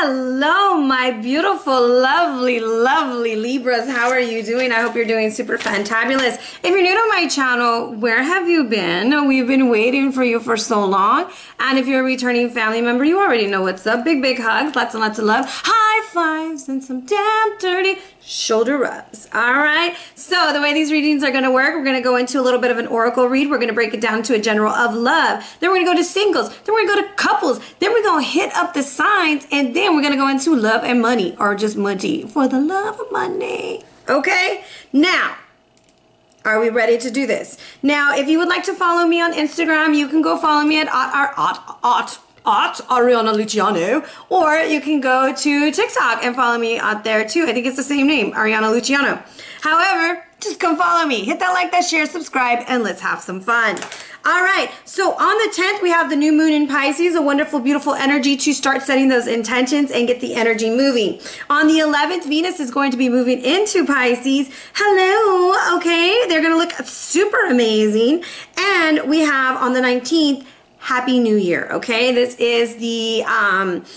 Hello, my beautiful, lovely, lovely Libras. How are you doing? I hope you're doing super fantabulous. If you're new to my channel, where have you been? We've been waiting for you for so long. And if you're a returning family member, you already know what's up. Big, big hugs, lots and lots of love, high fives, and some damn dirty shoulder rubs. All right. So the way these readings are going to work, we're going to go into a little bit of an oracle read. We're going to break it down to a general of love. Then we're going to go to singles. Then we're going to go to couples. Then we're going to hit up the signs. And then we're going to go into love and money, or just money, for the love of money. Okay. Now, are we ready to do this? Now, if you would like to follow me on Instagram, you can go follow me at Arhinna Luciano, or you can go to TikTok and follow me out there too. I think it's the same name, Arhinna Luciano. However, just come follow me. Hit that like, that share, subscribe, and let's have some fun. All right, so on the 10th, we have the new moon in Pisces, a wonderful, beautiful energy to start setting those intentions and get the energy moving. On the 11th, Venus is going to be moving into Pisces. Hello, okay, they're going to look super amazing. And we have on the 19th, Happy New Year, okay? This is the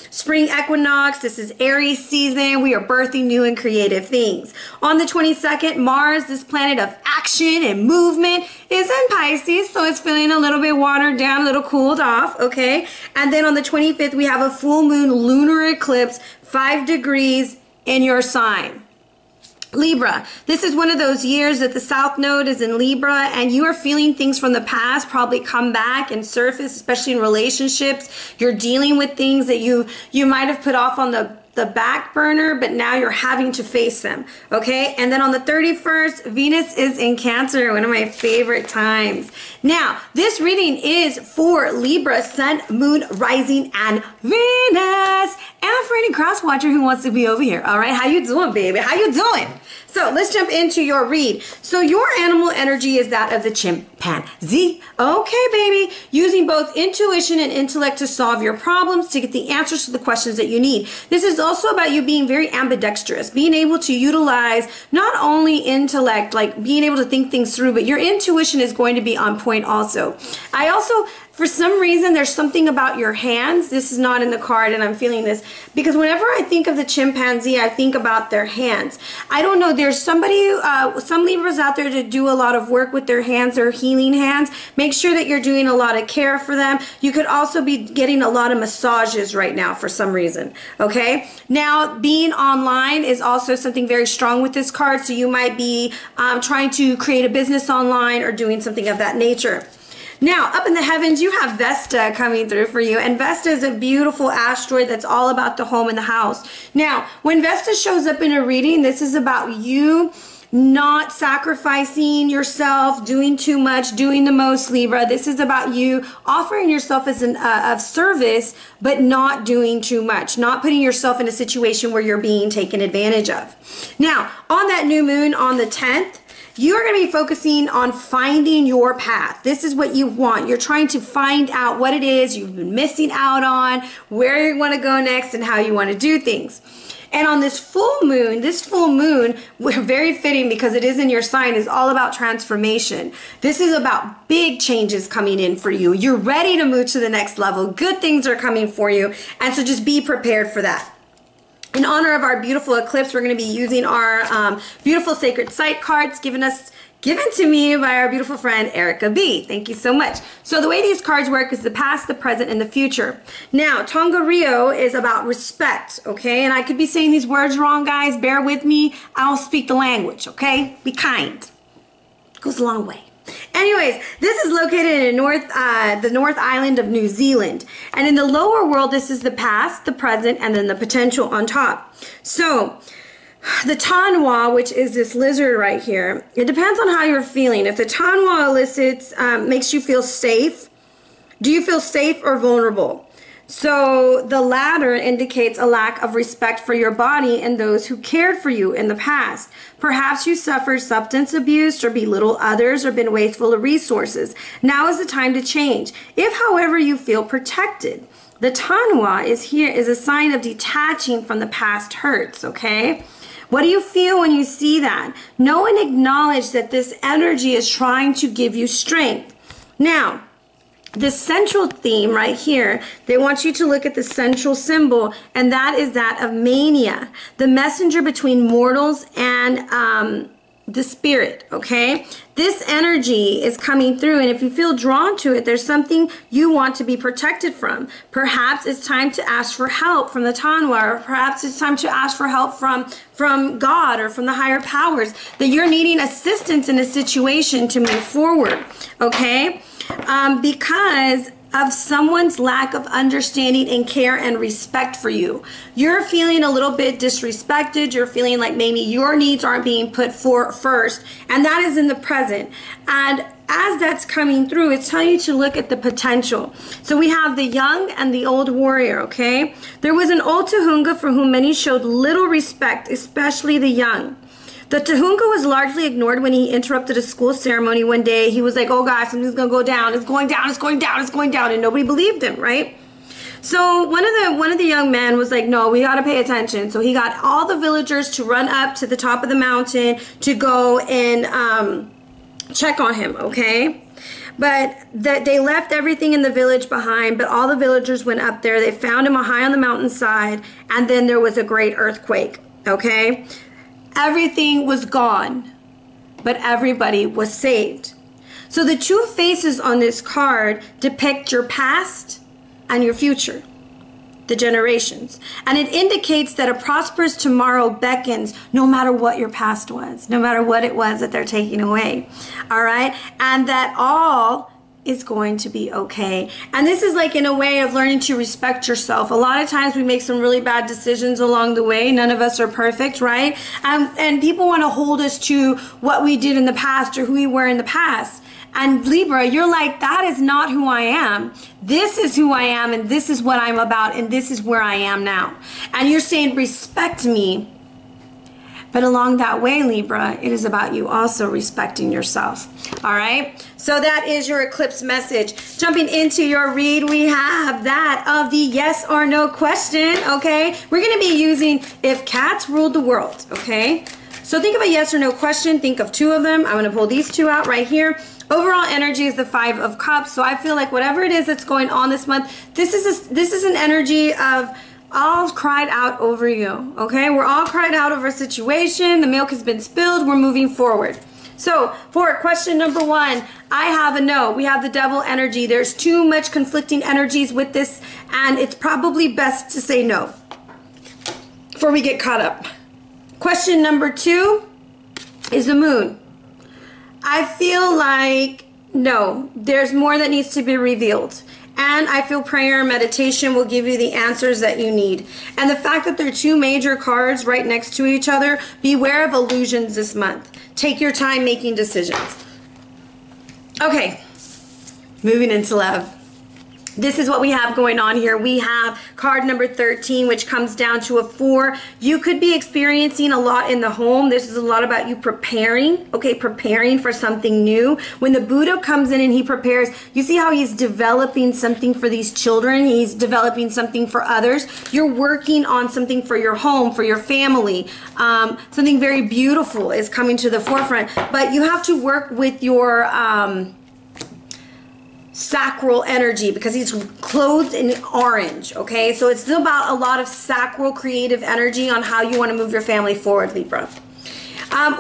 spring equinox. This is Aries season. We are birthing new and creative things. On the 22nd, Mars, this planet of action and movement, is in Pisces, so it's feeling a little bit watered down, a little cooled off, okay? And then on the 25th, we have a full moon lunar eclipse, 5 degrees in your sign. Libra, this is one of those years that the South Node is in Libra and you are feeling things from the past probably come back and surface, especially in relationships. You're dealing with things that you might have put off on the back burner, but now you're having to face them, okay? And then on the 31st, Venus is in Cancer, one of my favorite times. Now, this reading is for Libra, Sun, Moon, Rising, and Venus. And for any cross watcher who wants to be over here, all right? How you doing, baby? How you doing? So let's jump into your read. So your animal energy is that of the chimpanzee. Okay, baby. Using both intuition and intellect to solve your problems, to get the answers to the questions that you need. This is also about you being very ambidextrous, being able to utilize not only intellect, like being able to think things through, but your intuition is going to be on point also. I also, for some reason, there's something about your hands. This is not in the card, and I'm feeling this because whenever I think of the chimpanzee, I think about their hands. I don't know. There's somebody, some Libras out there to do a lot of work with their hands or healing hands. Make sure that you're doing a lot of care for them. You could also be getting a lot of massages right now for some reason. Okay. Now, being online is also something very strong with this card. So you might be trying to create a business online or doing something of that nature. Now, up in the heavens, you have Vesta coming through for you. And Vesta is a beautiful asteroid that's all about the home and the house. Now, when Vesta shows up in a reading, this is about you not sacrificing yourself, doing too much, doing the most, Libra. This is about you offering yourself as of service, but not doing too much, not putting yourself in a situation where you're being taken advantage of. Now, on that new moon on the 10th, you're going to be focusing on finding your path. This is what you want. You're trying to find out what it is you've been missing out on, where you want to go next, and how you want to do things. And on this full moon, we're very fitting because it is in your sign, is all about transformation. This is about big changes coming in for you. You're ready to move to the next level. Good things are coming for you. And so just be prepared for that. In honor of our beautiful eclipse, we're going to be using our beautiful sacred site cards given to me by our beautiful friend Erica B. Thank you so much. So the way these cards work is the past, the present, and the future. Now, Tongariro is about respect, okay? And I could be saying these words wrong, guys. Bear with me. I don't speak the language, okay? Be kind. It goes a long way. Anyways, this is located in the North Island of New Zealand. And in the lower world, this is the past, the present, and then the potential on top. So, the Tanwa, which is this lizard right here, it depends on how you're feeling. If the Tanwa elicits, makes you feel safe, do you feel safe or vulnerable? So the latter indicates a lack of respect for your body and those who cared for you in the past. Perhaps you suffered substance abuse or belittled others or been wasteful of resources. Now is the time to change. If, however, you feel protected, the Tanwa is a sign of detaching from the past hurts, okay? What do you feel when you see that? Know and acknowledge that this energy is trying to give you strength. Now, this central theme right here, they want you to look at the central symbol, and that is that of mania, the messenger between mortals and the spirit, okay? This energy is coming through, and if you feel drawn to it, there's something you want to be protected from. Perhaps it's time to ask for help from the Tanwa, or perhaps it's time to ask for help from God or from the higher powers, that you're needing assistance in a situation to move forward, okay? Because of someone's lack of understanding and care and respect for you. You're feeling a little bit disrespected. You're feeling like maybe your needs aren't being put for first, and that is in the present. And as that's coming through, it's telling you to look at the potential. So we have the young and the old warrior, okay? There was an old Tahunga for whom many showed little respect, especially the young. The Tahunga was largely ignored when he interrupted a school ceremony one day. He was like, oh gosh, something's gonna go down. It's going down, it's going down, it's going down. And nobody believed him, right? So one of the young men was like, no, we gotta pay attention. So he got all the villagers to run up to the top of the mountain to go and check on him, okay? But they left everything in the village behind, but all the villagers went up there. They found him high on the mountainside, and then there was a great earthquake, okay? Everything was gone, but everybody was saved. So the two faces on this card depict your past and your future, the generations. And it indicates that a prosperous tomorrow beckons no matter what your past was, no matter what it was that they're taking away. All right? And that all is going to be okay. And this is like in a way of learning to respect yourself. A lot of times we make some really bad decisions along the way. None of us are perfect, right? And people want to hold us to what we did in the past or who we were in the past. And Libra, you're like, that is not who I am. This is who I am, and this is what I'm about, and this is where I am now. And you're saying, respect me. But along that way, Libra, it is about you also respecting yourself. All right? So that is your eclipse message. Jumping into your read, we have that of the yes or no question, okay? We're going to be using if cats ruled the world, okay? So think of a yes or no question. Think of two of them. I'm going to pull these two out right here. Overall energy is the 5 of Cups. So I feel like whatever it is that's going on this month, this is an energy of all cried out over you, okay? We're all cried out over a situation. The milk has been spilled. We're moving forward. So for question number 1, I have a no. We have the devil energy. There's too much conflicting energies with this, and it's probably best to say no before we get caught up. Question number 2 is the moon. I feel like no, there's more that needs to be revealed. And I feel prayer and meditation will give you the answers that you need. And the fact that there are 2 major cards right next to each other, beware of illusions this month. Take your time making decisions. Okay, moving into love. This is what we have going on here. We have card number 13, which comes down to a 4. You could be experiencing a lot in the home. This is a lot about you preparing, okay, preparing for something new. When the Buddha comes in and he prepares, you see how he's developing something for these children. He's developing something for others. You're working on something for your home, for your family. Something very beautiful is coming to the forefront. But you have to work with your sacral energy, because he's clothed in orange, okay? So it's still about a lot of sacral creative energy on how you want to move your family forward, Libra.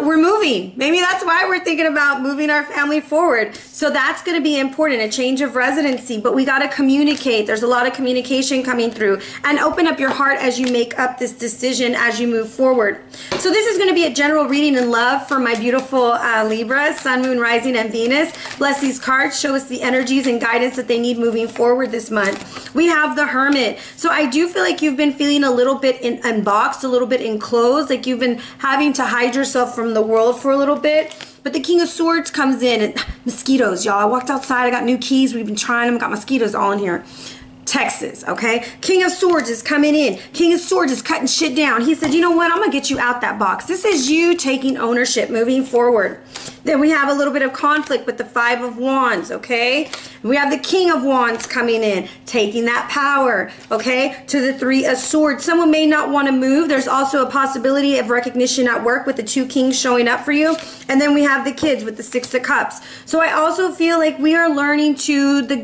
We're moving. Maybe that's why we're thinking about moving our family forward. So that's going to be important, a change of residency, but we got to communicate. There's a lot of communication coming through, and open up your heart as you make up this decision as you move forward. So this is going to be a general reading in love for my beautiful Libra, Sun, Moon, Rising, and Venus. Bless these cards. Show us the energies and guidance that they need moving forward this month. We have the Hermit. So I do feel like you've been feeling a little bit unboxed, a little bit enclosed, like you've been having to hide yourself from the world for a little bit. But the King of Swords comes in, and mosquitoes, y'all. I walked outside, I got new keys, we've been trying them, got mosquitoes all in here. Texas, okay? King of Swords is coming in. King of Swords is cutting shit down. He said, you know what? I'm going to get you out that box. This is you taking ownership, moving forward. Then we have a little bit of conflict with the Five of Wands, okay? We have the King of Wands coming in, taking that power, okay? To the Three of Swords. Someone may not want to move. There's also a possibility of recognition at work with the two kings showing up for you. And then we have the kids with the Six of Cups. So I also feel like we are learning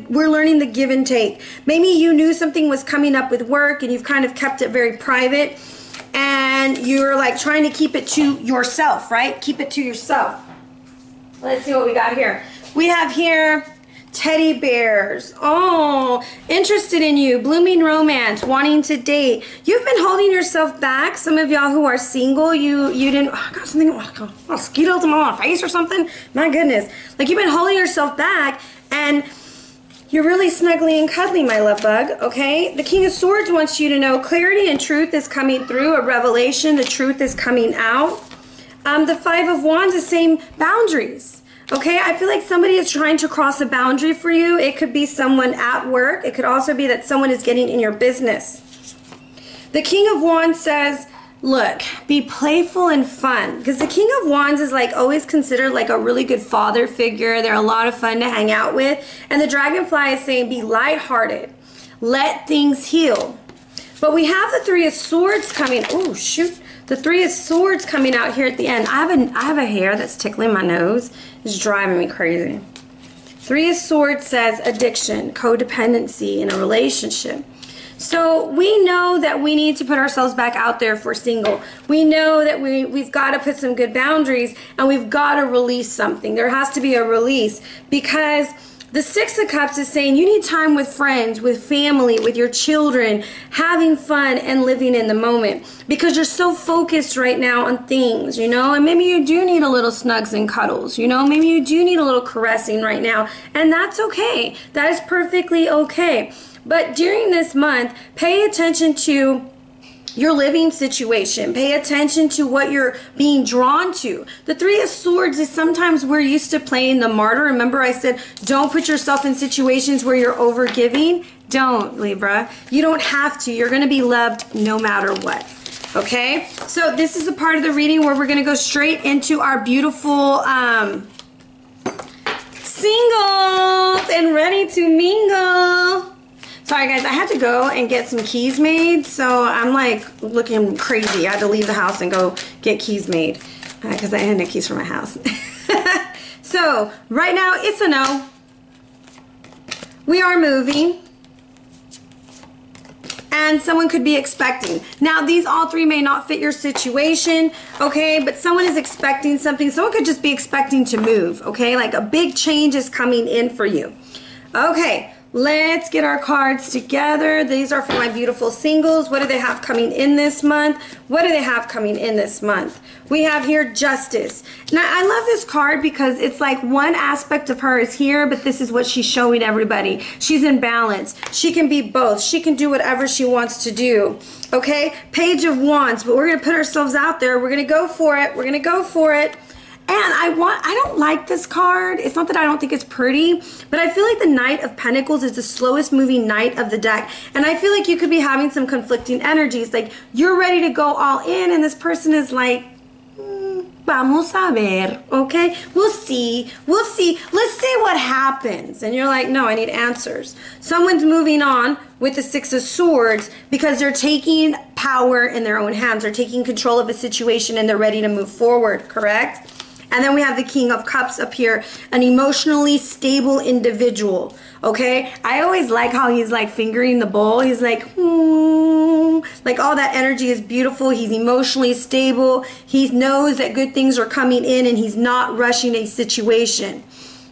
we're learning the give and take. Maybe you knew something was coming up with work and you've kind of kept it very private and you're like trying to keep it to yourself, right? Keep it to yourself. Let's see what we got here. We have here teddy bears. Oh, interested in you, blooming romance, wanting to date. You've been holding yourself back. Some of y'all who are single, you didn't, oh, got something, mosquitoes in my face or something. My goodness. Like you've been holding yourself back and you're really snuggly and cuddly, my love bug, okay? The King of Swords wants you to know clarity and truth is coming through, a revelation, the truth is coming out. The Five of Wands is saying boundaries, okay? I feel like somebody is trying to cross a boundary for you. It could be someone at work. It could also be that someone is getting in your business. The King of Wands says, look, be playful and fun. Because the King of Wands is like always considered like a really good father figure. They're a lot of fun to hang out with. And the Dragonfly is saying, be lighthearted. Let things heal. But we have the Three of Swords coming. Oh, shoot. The Three of Swords coming out here at the end. I have a hair that's tickling my nose. It's driving me crazy. Three of Swords says addiction, codependency in a relationship. So we know that we need to put ourselves back out there if we're single. We know that we've got to put some good boundaries and we've got to release something. There has to be a release because the Six of Cups is saying you need time with friends, with family, with your children, having fun and living in the moment because you're so focused right now on things, you know, and maybe you do need a little snugs and cuddles, you know, maybe you do need a little caressing right now, and that's okay. That is perfectly okay. But during this month, pay attention to your living situation. Pay attention to what you're being drawn to. The Three of Swords is sometimes we're used to playing the martyr. Remember I said don't put yourself in situations where you're overgiving. Don't, Libra. You don't have to. You're going to be loved no matter what. Okay? So this is a part of the reading where we're going to go straight into our beautiful singles and ready to mingle. Sorry guys, I had to go and get some keys made, so I'm like looking crazy. I had to leave the house and go get keys made because I had no keys for my house. So right now it's a no. We are moving. And someone could be expecting. Now these all three may not fit your situation, okay, but someone is expecting something. Someone could just be expecting to move, okay, like a big change is coming in for you. Okay. Let's get our cards together. These are for my beautiful singles. What do they have coming in this month? What do they have coming in this month? We have here Justice. Now, I love this card because it's like one aspect of her is here, but this is what she's showing everybody. She's in balance. She can be both. She can do whatever she wants to do. Okay? Page of Wands, but we're going to put ourselves out there. We're going to go for it. We're going to go for it. And I don't like this card. It's not that I don't think it's pretty, but I feel like the Knight of Pentacles is the slowest moving knight of the deck. And I feel like you could be having some conflicting energies. Like you're ready to go all in and this person is like, vamos a ver, okay? We'll see. We'll see. Let's see what happens. And you're like, no, I need answers. Someone's moving on with the Six of Swords because they're taking power in their own hands. They're taking control of a situation and they're ready to move forward, correct? And then we have the King of Cups up here, an emotionally stable individual, okay? I always like how he's like fingering the bowl. He's like, like all that energy is beautiful. He's emotionally stable. He knows that good things are coming in and he's not rushing a situation.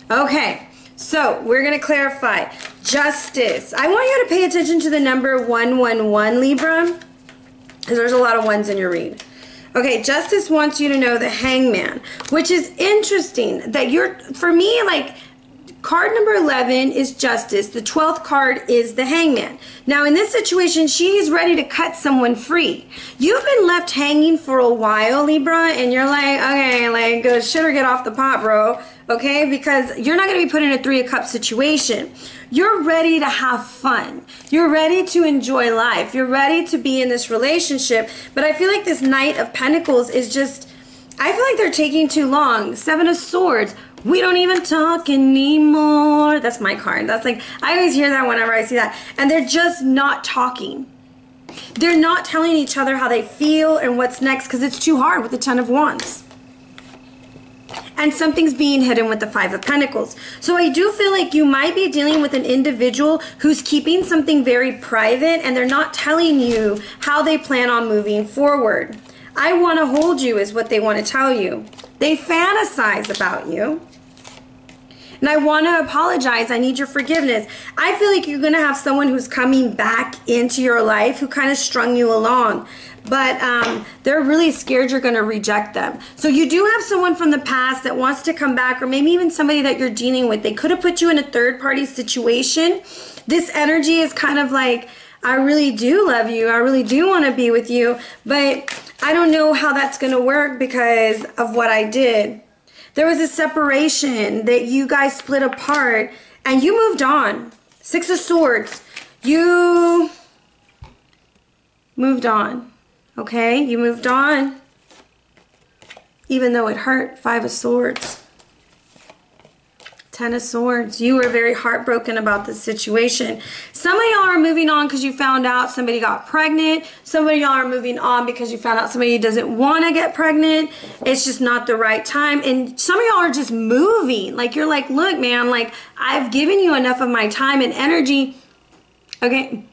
Okay, so we're going to clarify. Justice. I want you to pay attention to the number 111, Libra, because there's a lot of ones in your read. Okay, Justice wants you to know the Hangman, which is interesting that for me, like, card number 11 is Justice. The 12th card is the Hangman. Now, in this situation, she's ready to cut someone free. You've been left hanging for a while, Libra, and you're like, okay, like, go shit or get off the pot, bro. Okay, because you're not going to be put in a Three of Cups situation. You're ready to have fun. You're ready to enjoy life. You're ready to be in this relationship. But I feel like this Knight of Pentacles is just, I feel like they're taking too long. Seven of Swords. We don't even talk anymore. That's my card. That's like, I always hear that whenever I see that. And they're just not talking. They're not telling each other how they feel and what's next because it's too hard with the Ten of Wands. And something's being hidden with the Five of Pentacles. So I do feel like you might be dealing with an individual who's keeping something very private and they're not telling you how they plan on moving forward. I want to hold you is what they want to tell you. They fantasize about you. And I want to apologize. I need your forgiveness. I feel like you're going to have someone who's coming back into your life who kind of strung you along. But they're really scared you're going to reject them. So you do have someone from the past that wants to come back, or maybe even somebody that you're dealing with. They could have put you in a third-party situation. This energy is kind of like, I really do love you. I really do want to be with you. But I don't know how that's going to work because of what I did. There was a separation that you guys split apart and you moved on. Six of Swords. You moved on. Okay? You moved on. Even though it hurt. Five of Swords. Ten of Swords. You were very heartbroken about this situation. Some of y'all are moving on because you found out somebody got pregnant. Some of y'all are moving on because you found out somebody doesn't want to get pregnant. It's just not the right time. And some of y'all are just moving. Like, you're like, look, man, like, I've given you enough of my time and energy. Okay?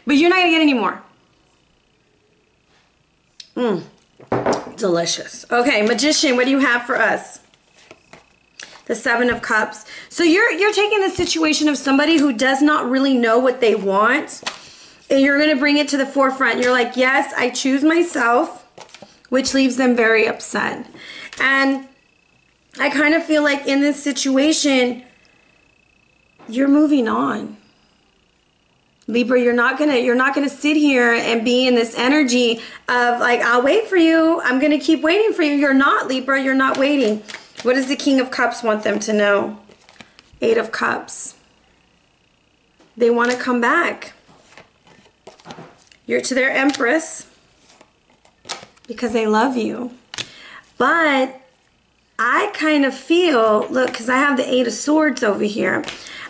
But you're not going to get any more. Delicious. Okay, Magician, what do you have for us? The Seven of Cups. So you're taking the situation of somebody who does not really know what they want, and you're going to bring it to the forefront. You're like, yes, I choose myself, which leaves them very upset. And I kind of feel like in this situation, you're moving on. Libra, you're not gonna sit here and be in this energy of like, I'll wait for you. I'm gonna keep waiting for you. You're not, Libra. You're not waiting. What does the King of Cups want them to know? Eight of Cups. They want to come back. You're to their Empress because they love you. But I kind of feel, look, because I have the Eight of Swords over here,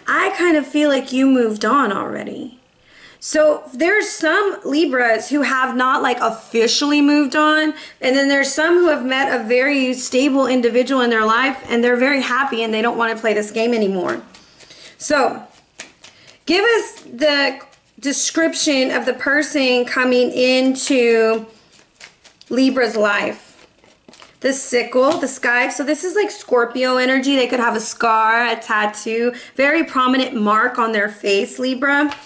I kind of feel like you moved on already. So there's some Libras who have not like officially moved on, and then there's some who have met a very stable individual in their life and they're very happy and they don't want to play this game anymore. So give us the description of the person coming into Libra's life. The Sickle, the Sky. So this is like Scorpio energy. They could have a scar, a tattoo, very prominent mark on their face, Libra.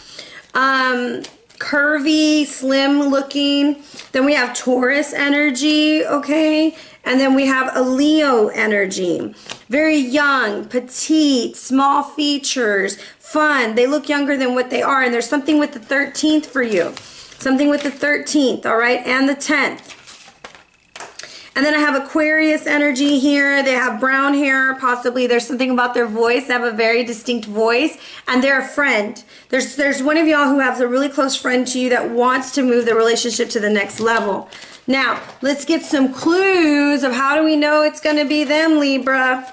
Curvy, slim looking. Then we have Taurus energy, okay? And then we have a Leo energy. Very young, petite, small features, fun. They look younger than what they are. And there's something with the 13th for you. Something with the 13th, all right? And the 10th. And then I have Aquarius energy here. They have brown hair, possibly. There's something about their voice. They have a very distinct voice. And they're a friend. There's one of y'all who has a really close friend to you that wants to move the relationship to the next level. Now, let's get some clues of how do we know it's going to be them, Libra.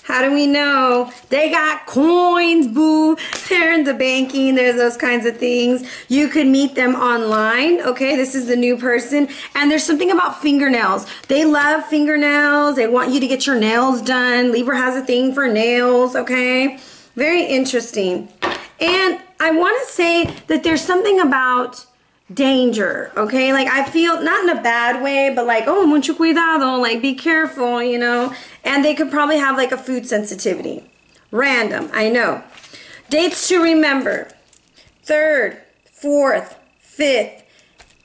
How do we know? They got coins, boo. They're in the banking. There's those kinds of things. You could meet them online. Okay, this is the new person. And there's something about fingernails. They love fingernails. They want you to get your nails done. Libra has a thing for nails, okay? Very interesting. And I want to say that there's something about danger, okay? Like, I feel, not in a bad way, but like, oh, mucho cuidado, like, be careful, you know? And they could probably have like a food sensitivity. Random, I know. Dates to remember: 3rd, 4th, 5th,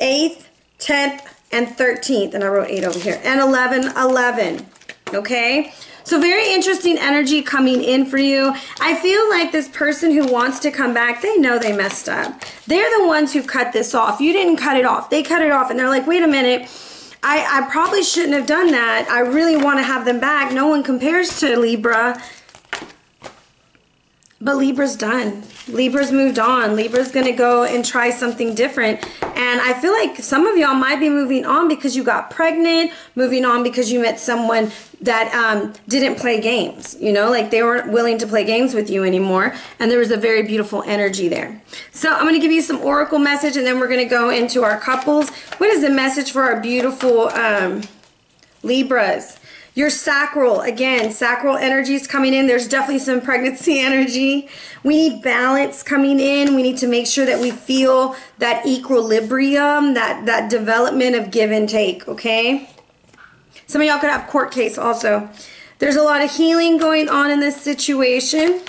8th, 10th, and 13th. And I wrote 8 over here. And 11, okay? So very interesting energy coming in for you. I feel like this person who wants to come back, they know they messed up. They're the ones who cut this off. You didn't cut it off. They cut it off and they're like, wait a minute, I probably shouldn't have done that. I really want to have them back. No one compares to Libra. But Libra's done. Libra's moved on. Libra's going to go and try something different. And I feel like some of y'all might be moving on because you got pregnant, moving on because you met someone that didn't play games. You know, like they weren't willing to play games with you anymore. And there was a very beautiful energy there. So I'm going to give you some oracle message, and then we're going to go into our couples. What is the message for our beautiful Libras? Your sacral, again, sacral energy is coming in. There's definitely some pregnancy energy. We need balance coming in. We need to make sure that we feel that equilibrium, that development of give and take, okay? Some of y'all could have court case also. There's a lot of healing going on in this situation.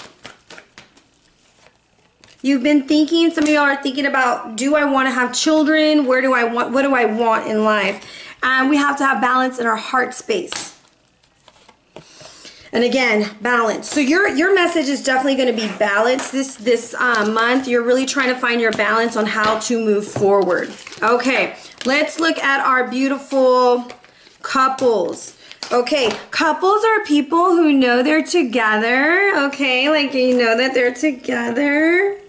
You've been thinking, some of y'all are thinking about, do I want to have children? What do I want in life? And we have to have balance in our heart space. And again, balance. So your message is definitely going to be balance this month. You're really trying to find your balance on how to move forward. Okay, let's look at our beautiful couples. Okay, couples are people who know they're together. Okay, like you know that they're together.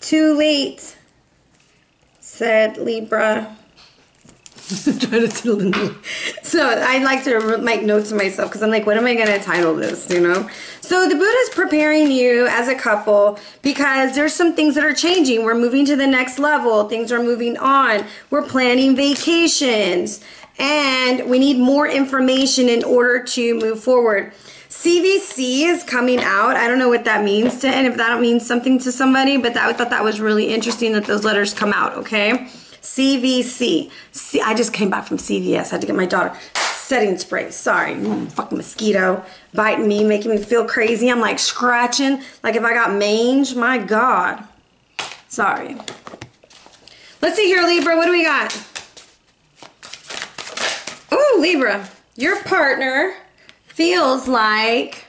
Too late, said Libra. Trying to so I like to make notes to myself because I'm like, what am I going to title this, you know? So the Buddha's preparing you as a couple because there's some things that are changing. We're moving to the next level. Things are moving on. We're planning vacations and we need more information in order to move forward. CVC is coming out. I don't know what that means and if that means something to somebody, but I thought that was really interesting that those letters come out, okay? CVC. I just came back from CVS. I had to get my daughter setting spray. Sorry. Fucking mosquito biting me, making me feel crazy. I'm like scratching like if I got mange. My God. Sorry. Let's see here, Libra. What do we got? Oh, Libra. Your partner feels like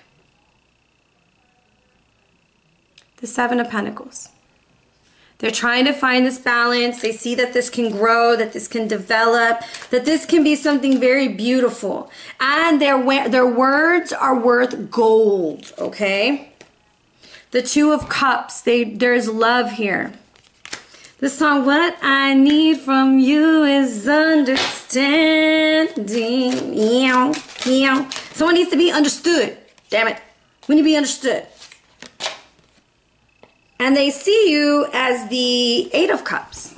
the Seven of Pentacles. They're trying to find this balance. They see that this can grow, that this can develop, that this can be something very beautiful. And their words are worth gold, okay? The Two of Cups, there's love here. The song, What I Need From You Is Understanding. Meow, meow. Someone needs to be understood. Damn it. We need to be understood. And they see you as the Eight of Cups.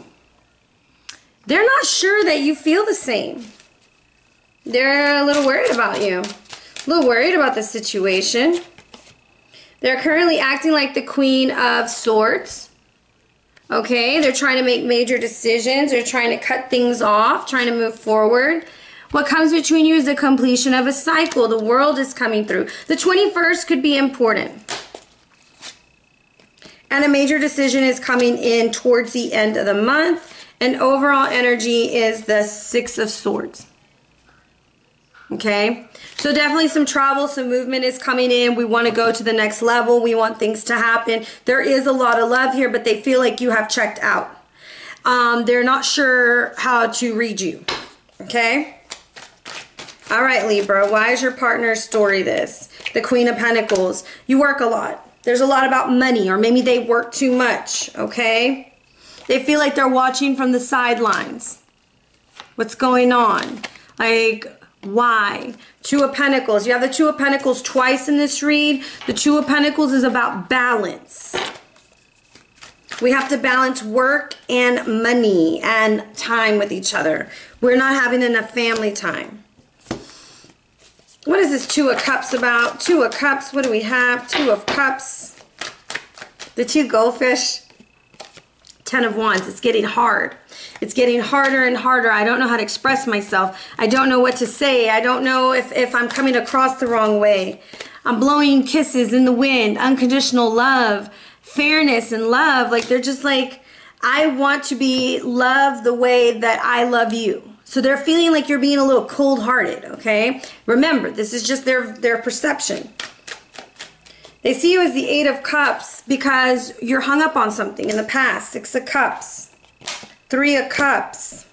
They're not sure that you feel the same. They're a little worried about you. A little worried about the situation. They're currently acting like the Queen of Swords. Okay, they're trying to make major decisions. They're trying to cut things off, trying to move forward. What comes between you is the completion of a cycle. The world is coming through. The 21st could be important. And a major decision is coming in towards the end of the month. And overall energy is the Six of Swords. Okay? So definitely some travel, some movement is coming in. We want to go to the next level. We want things to happen. There is a lot of love here, but they feel like you have checked out. They're not sure how to read you. Okay? All right, Libra. Why is your partner's story this? The Queen of Pentacles. You work a lot. There's a lot about money, or maybe they work too much, okay? They feel like they're watching from the sidelines. What's going on? Like, why? Two of Pentacles. You have the Two of Pentacles twice in this read. The Two of Pentacles is about balance. We have to balance work and money and time with each other. We're not having enough family time. What is this Two of Cups about? Two of Cups, what do we have? Two of Cups. The two goldfish. Ten of Wands. It's getting hard. It's getting harder and harder. I don't know how to express myself. I don't know what to say. I don't know if I'm coming across the wrong way. I'm blowing kisses in the wind. Unconditional love. Fairness and love. Like they're just like, I want to be loved the way that I love you. So they're feeling like you're being a little cold-hearted, okay? Remember, this is just their perception. They see you as the Eight of Cups because you're hung up on something in the past. Six of Cups. Three of Cups.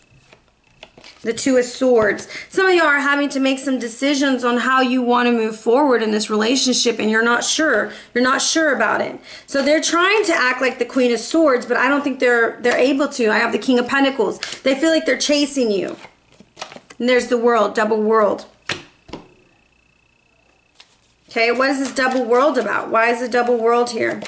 The Two of Swords. Some of y'all are having to make some decisions on how you want to move forward in this relationship, and you're not sure. You're not sure about it. So they're trying to act like the Queen of Swords, but I don't think they're able to. I have the King of Pentacles. They feel like they're chasing you. And there's the World, double world. Okay, what is this double world about? Why is the double world here?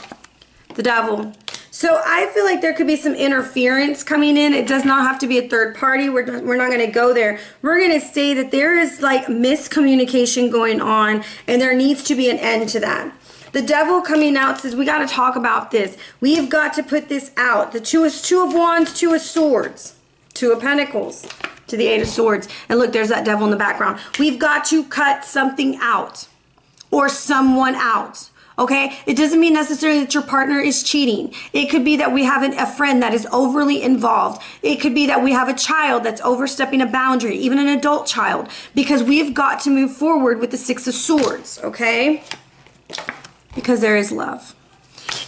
The Devil. So I feel like there could be some interference coming in. It does not have to be a third party. We're not going to go there. We're going to say that there is like miscommunication going on, and there needs to be an end to that. The Devil coming out says, we got to talk about this. We have got to put this out. The Two of Wands, Two of Swords, Two of Pentacles to the Eight of Swords. And look, there's that Devil in the background. We've got to cut something out or someone out. Okay, it doesn't mean necessarily that your partner is cheating. It could be that we have a friend that is overly involved. It could be that we have a child that's overstepping a boundary, even an adult child, because we've got to move forward with the Six of Swords, okay? Because there is love.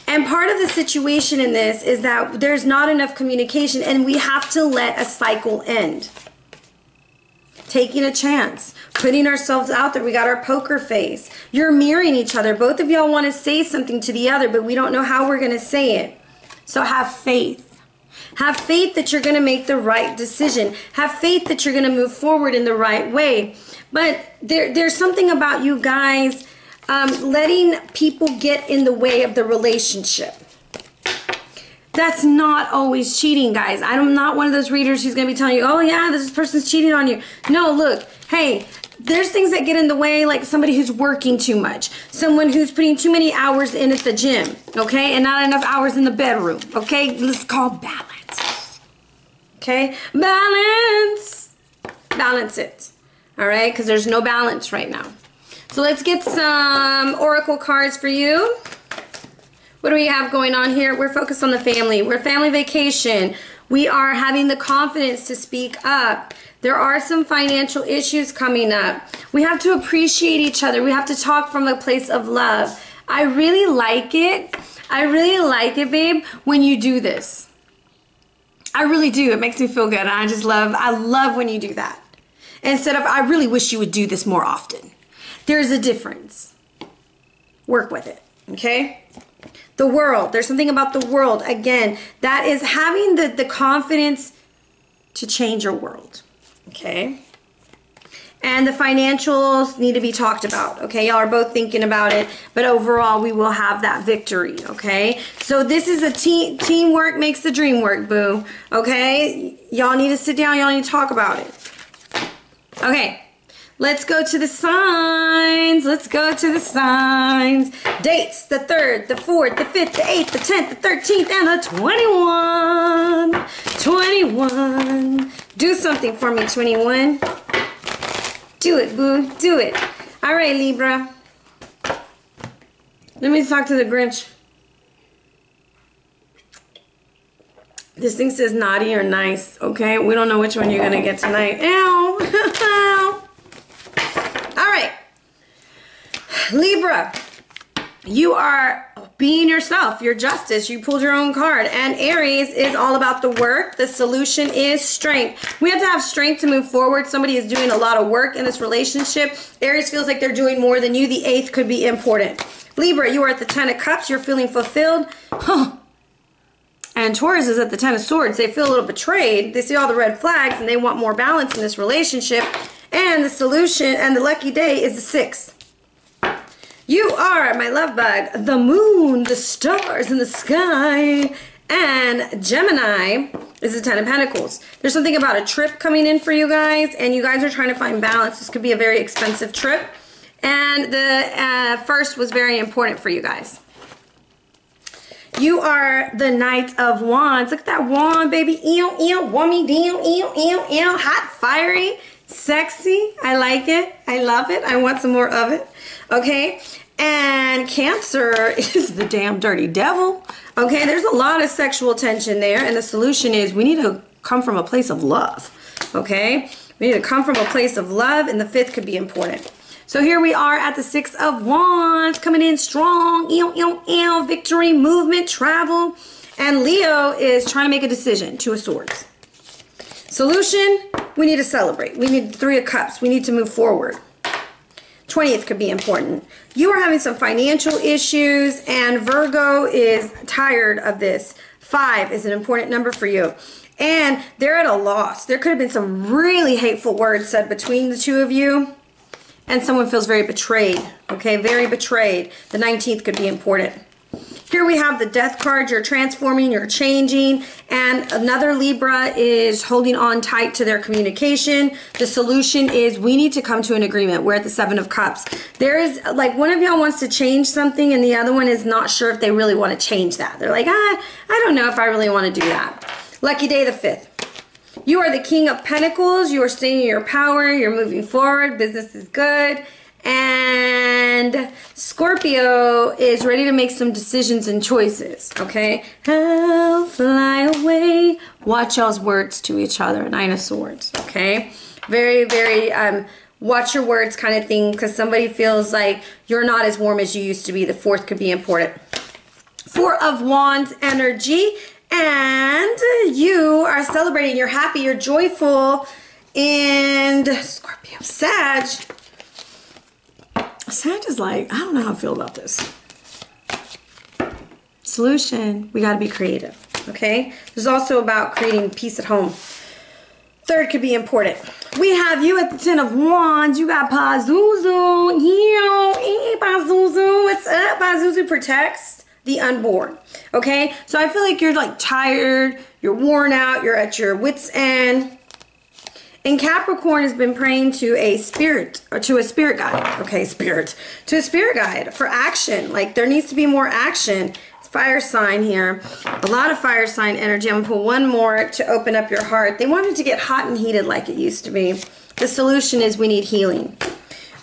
And part of the situation in this is that there's not enough communication, and we have to let a cycle end. Taking a chance, putting ourselves out there. We got our poker face. You're mirroring each other. Both of y'all want to say something to the other, but we don't know how we're going to say it. So have faith. Have faith that you're going to make the right decision. Have faith that you're going to move forward in the right way. But there's something about you guys letting people get in the way of the relationship. That's not always cheating, guys. I'm not one of those readers who's going to be telling you, oh yeah, this person's cheating on you. No, look, hey, there's things that get in the way, like somebody who's working too much, someone who's putting too many hours in at the gym, okay, and not enough hours in the bedroom, okay? Let's call balance, okay? Balance. Balance it, all right? Because there's no balance right now. So let's get some oracle cards for you. What do we have going on here? We're focused on the family. We're family vacation. We are having the confidence to speak up. There are some financial issues coming up. We have to appreciate each other. We have to talk from a place of love. I really like it. I really like it, babe, when you do this. I really do. It makes me feel good. I love when you do that. Instead of, I really wish you would do this more often. There's a difference. Work with it, okay? The world. There's something about the world. Again, that is having the confidence to change your world. Okay? And the financials need to be talked about. Okay? Y'all are both thinking about it. But overall, we will have that victory. Okay? So this is a teamwork makes the dream work, boo. Okay? Y'all need to sit down. Y'all need to talk about it. Okay. Let's go to the signs. Let's go to the signs. Dates, the 3rd, the 4th, the 5th, the 8th, the 10th, the 13th, and the 21. 21. Do something for me, 21. Do it, boo. Do it. All right, Libra. Let me talk to the Grinch. This thing says naughty or nice, okay? We don't know which one you're going to get tonight. Ow. Ow. All right, Libra, you are being yourself, your justice. You pulled your own card. And Aries is all about the work. The solution is strength. We have to have strength to move forward. Somebody is doing a lot of work in this relationship. Aries feels like they're doing more than you. The 8th could be important. Libra, you are at the 10 of Cups. You're feeling fulfilled. And Taurus is at the 10 of Swords. They feel a little betrayed. They see all the red flags and they want more balance in this relationship. And the solution and the lucky day is the 6th. You are my love bug, the moon, the stars in the sky. And Gemini is the 10 of Pentacles. There's something about a trip coming in for you guys, and you guys are trying to find balance. This could be a very expensive trip. And the first was very important for you guys. You are the Knight of Wands. Look at that wand, baby. Ew, ew, wummy, damn, ew, ew, ew. Hot, fiery. Sexy. I like it. I love it. I want some more of it. Okay. And Cancer is the damn dirty devil. Okay. There's a lot of sexual tension there. And the solution is we need to come from a place of love. Okay. We need to come from a place of love. And the 5th could be important. So here we are at the 6 of Wands. Coming in strong. Ew, ew, ew. Victory, movement, travel. And Leo is trying to make a decision. 2 of Swords. Solution. we need to celebrate. We need 3 of Cups. We need to move forward. 20th could be important. You are having some financial issues, and Virgo is tired of this. 5 is an important number for you. And they're at a loss. There could have been some really hateful words said between the two of you, and someone feels very betrayed. Okay, very betrayed. The 19th could be important. Here we have the Death card. You're transforming, you're changing, and another Libra is holding on tight to their communication. The solution is we need to come to an agreement. We're at the 7 of Cups. There is, like, one of y'all wants to change something and the other one is not sure if they really want to change that. They're like, I don't know if I really want to do that. Lucky day, the 5th. You are the King of Pentacles. You are staying in your power. You're moving forward. Business is good. And Scorpio is ready to make some decisions and choices, okay? I'll fly away. Watch y'all's words to each other. 9 of Swords, okay? Very, very watch your words kind of thing, because somebody feels like you're not as warm as you used to be. The 4th could be important. 4 of Wands energy, and you are celebrating. You're happy, you're joyful, and Scorpio, Sag is like, I don't know how I feel about this. Solution, we got to be creative, okay? There's also about creating peace at home. 3rd could be important. We have you at the 10 of Wands. You got Pazuzu. Yeah, Pazuzu. What's up? Pazuzu protects the unborn, okay? So I feel like you're like tired, you're worn out, you're at your wit's end. And Capricorn has been praying to a spirit, or to a spirit guide, okay, to a spirit guide for action. Like, there needs to be more action. It's fire sign here. A lot of fire sign energy. I'm gonna pull one more to open up your heart. They wanted to get hot and heated like it used to be. The solution is we need healing.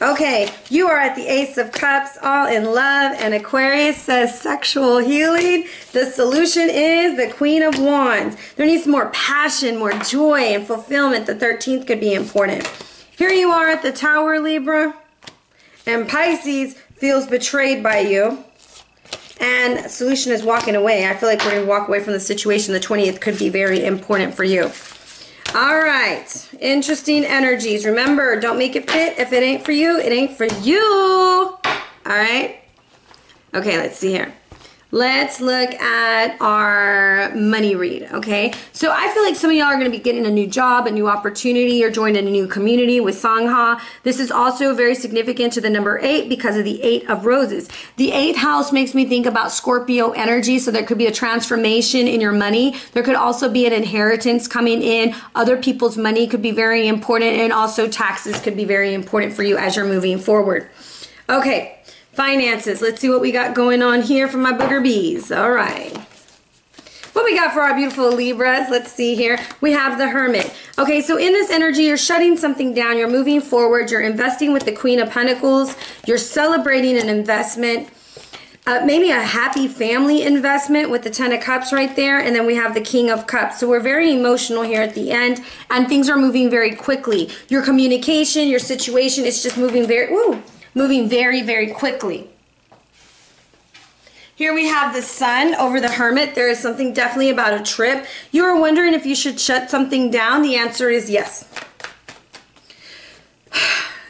Okay, you are at the Ace of Cups, all in love, and Aquarius says sexual healing. The solution is the Queen of Wands. There needs more passion, more joy, and fulfillment. The 13th could be important. Here you are at the Tower, Libra, and Pisces feels betrayed by you. And solution is walking away. I feel like we're going to walk away from the situation. The 20th could be very important for you. All right, interesting energies. Remember, don't make it fit. If it ain't for you, it ain't for you. All right. Okay, let's see here. Let's look at our money read, okay? So I feel like some of y'all are going to be getting a new job, a new opportunity, or joining a new community with Sangha. This is also very significant to the number 8 because of the 8 of Roses. The 8th house makes me think about Scorpio energy, so there could be a transformation in your money. There could also be an inheritance coming in. Other people's money could be very important, and also taxes could be very important for you as you're moving forward. Okay. Finances. Let's see what we got going on here for my booger bees. All right. What we got for our beautiful Libras? Let's see here. We have the Hermit. Okay, so in this energy, you're shutting something down. You're moving forward. You're investing with the Queen of Pentacles. You're celebrating an investment. Maybe a happy family investment with the 10 of Cups right there. And then we have the King of Cups. So we're very emotional here at the end. And things are moving very quickly. Your communication, your situation is just moving moving very, very quickly. Here we have the Sun over the Hermit. There is something definitely about a trip. You are wondering if you should shut something down. The answer is yes.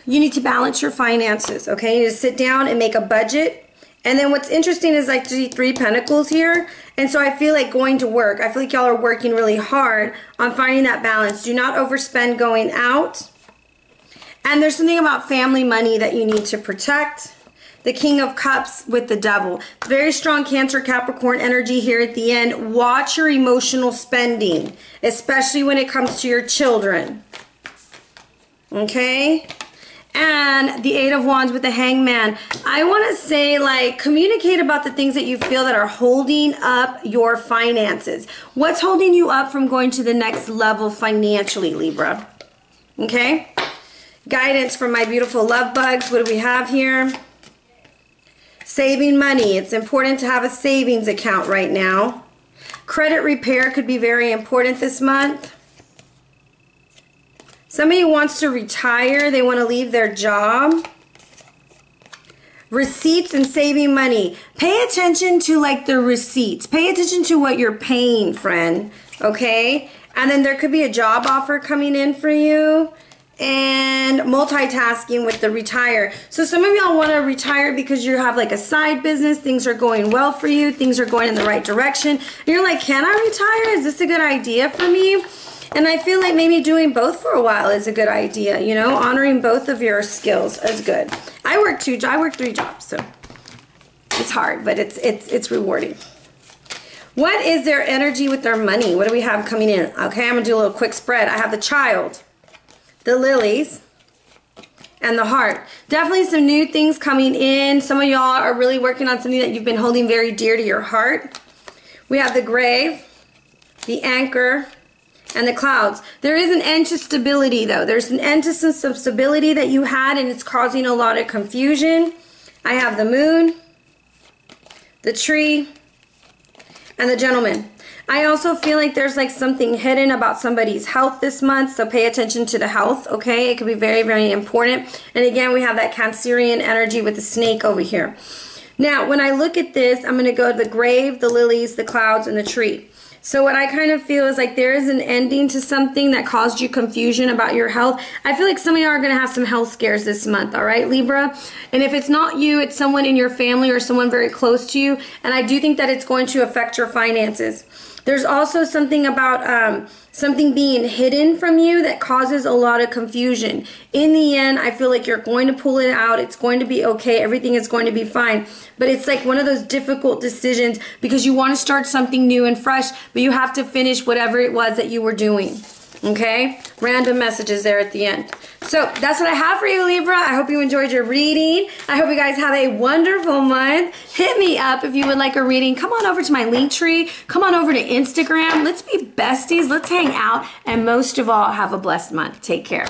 You need to balance your finances, okay? You need to sit down and make a budget. And then what's interesting is like the 3 Pentacles here. And so I feel like going to work. I feel like y'all are working really hard on finding that balance. Do not overspend going out. And there's something about family money that you need to protect. The King of Cups with the Devil. Very strong Cancer, Capricorn energy here at the end. Watch your emotional spending, especially when it comes to your children. Okay? And the 8 of Wands with the Hangman. I want to say, like, communicate about the things that you feel that are holding up your finances. What's holding you up from going to the next level financially, Libra? Okay? Guidance from my beautiful love bugs. What do we have here? Saving money. It's important to have a savings account right now. Credit repair could be very important this month. Somebody wants to retire. They want to leave their job. Receipts and saving money. Pay attention to like the receipts. Pay attention to what you're paying, friend. Okay? And then there could be a job offer coming in for you. And multitasking with the retire. So some of y'all want to retire because you have like a side business. Things are going well for you. Things are going in the right direction. And you're like, can I retire? Is this a good idea for me? And I feel like maybe doing both for a while is a good idea. You know, honoring both of your skills is good. I work 3 jobs, so it's hard, but it's rewarding. What is their energy with their money? What do we have coming in? Okay, I'm gonna do a little quick spread. I have the Child, the Lilies, and the Heart. Definitely some new things coming in. Some of y'all are really working on something that you've been holding very dear to your heart. We have the Grave, the Anchor, and the Clouds. There is an end to stability though. There's an end to some stability that you had, and it's causing a lot of confusion. I have the Moon, the Tree, and the Gentleman. I also feel like there's like something hidden about somebody's health this month, so pay attention to the health, okay? It could be very, very important. And again, we have that Cancerian energy with the Snake over here. Now, when I look at this, I'm going to go to the Grave, the Lilies, the Clouds, and the Tree. So what I kind of feel is like there is an ending to something that caused you confusion about your health. I feel like some of you are going to have some health scares this month, all right, Libra? And if it's not you, it's someone in your family or someone very close to you. And I do think that it's going to affect your finances. There's also something about something being hidden from you that causes a lot of confusion. In the end, I feel like you're going to pull it out. It's going to be okay. Everything is going to be fine. But it's like one of those difficult decisions because you want to start something new and fresh, but you have to finish whatever it was that you were doing. Okay? Random messages there at the end. So that's what I have for you, Libra. I hope you enjoyed your reading. I hope you guys have a wonderful month. Hit me up if you would like a reading. Come on over to my link tree. Come on over to Instagram. Let's be besties. Let's hang out. And most of all, have a blessed month. Take care.